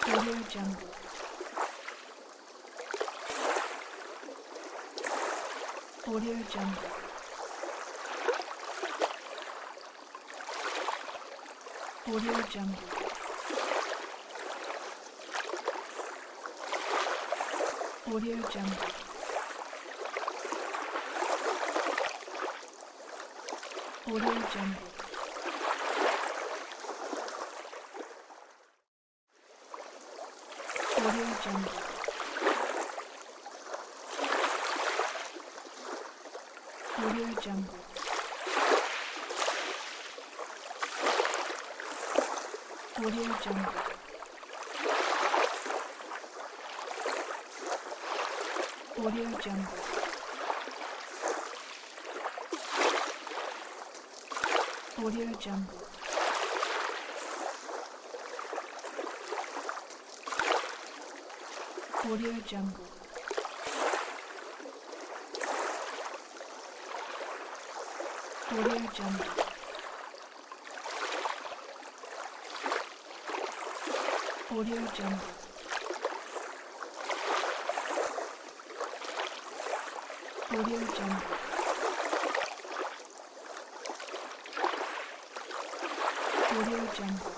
Audio Jungle. Audio Jungle. Audio Jungle. Audio Jungle. Audio Jungle. Audio Jungle. Audio Jungle. Audio Jungle. Audio Jungle. Audio Jungle. Audio Jungle. Audio Jungle. Audio Jungle. Audio Jungle. Audio Jungle.